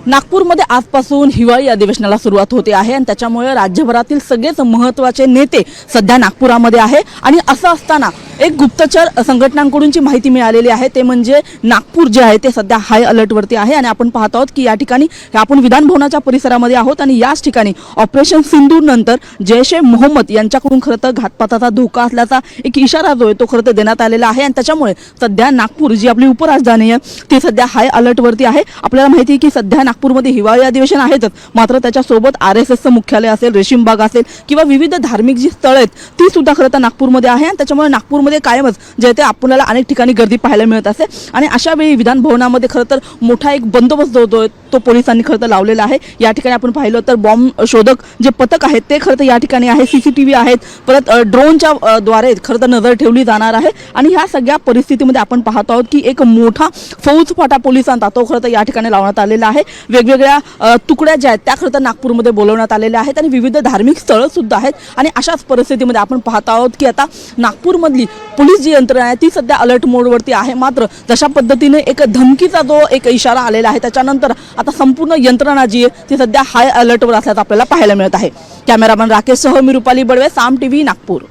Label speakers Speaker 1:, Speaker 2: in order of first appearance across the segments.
Speaker 1: नागपूरमध्ये आजपासून हिवाळी अधिवेशनाला सुरुवात होते आहे आणि त्याच्यामुळे राज्यभरातील सगळेच महत्त्वाचे नेते सध्या नागपुरामध्ये आहे। आणि असं असताना एक गुप्तचर संघटनांकडूनची माहिती मिळालेली आहे, ते म्हणजे नागपूर जे आहे ते सध्या हाय अलर्टवरती आहे। आणि आपण पाहत आहोत की या ठिकाणी आपण विधान भवनाच्या परिसरामध्ये आहोत आणि याच ठिकाणी ऑपरेशन सिंदूर नंतर जैश ए मोहम्मद यांच्याकडून खरं तर घातपाताचा धोका असल्याचा एक इशारा जो आहे तो खरं तर देण्यात आलेला आहे। आणि त्याच्यामुळे सध्या नागपूर जी आपली उपराजधानी आहे ती सध्या हाय अलर्टवरती आहे। आपल्याला माहिती आहे की सध्या नागपूरमध्ये हिवाळी अधिवेशन आहेच, मात्र त्याच्यासोबत RSSचं मुख्यालय असेल, रेशीमबाग असेल किंवा विविध धार्मिक जी स्थळं आहेत ती सुद्धा खरं तर नागपूरमध्ये आहे। आणि त्याच्यामुळे नागपूरमध्ये कायमच जे ते आपल्याला अनेक ठिकाणी गर्दी पाहायला मिळत असते। आणि अशा वेळी विधान भवनामध्ये खरं तर मोठा एक बंदोबस्त जो तो पोलिसांनी खरं तर लावलेला आहे। या ठिकाणी आपण पाहिलं तर बॉम्ब शोधक जे पथक आहेत ते खरं तर या ठिकाणी आहे, CCTV आहेत, परत ड्रोनच्या द्वारे खरं तर नजर ठेवली जाणार आहे। आणि ह्या सगळ्या परिस्थितीमध्ये आपण पाहत आहोत की एक मोठा फौजफाटा पोलिसांचा तो खरं तर या ठिकाणी लावण्यात आलेला आहे। वेगवेगळ्या तुकड्या ज्या आहेत त्या खरं तर नागपूरमध्ये बोलवण्यात आलेल्या आहेत आणि विविध धार्मिक स्थळं सुद्धा आहेत। आणि अशाच परिस्थितीमध्ये आपण पाहत आहोत की आता नागपूरमधली पोलीस जी यंत्रणा आहे ती सध्या अलर्ट मोडवरती आहे। मात्र जशा पद्धतीने एक धमकीचा जो एक इशारा आलेला आहे त्याच्यानंतर आता संपूर्ण यंत्रणा जी आहे ती सध्या हाय अलर्टवर असल्याचं आपल्याला पाहायला मिळत आहे। कॅमेरामन राकेशसह मी रुपाली बडवे, साम TV नागपूर।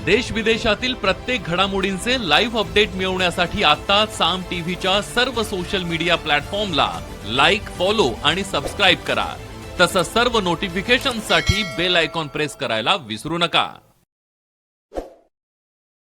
Speaker 2: देश विदेशातील प्रत्येक घडामोडींचे लाईव्ह अपडेट मिळवण्यासाठी आता साम टीव्हीच्या सर्व सोशल मीडिया प्लॅटफॉर्मला लाईक, फॉलो आणि सबस्क्राईब करा। तसंच सर्व नोटिफिकेशनसाठी बेल आयकॉन प्रेस करायला विसरू नका।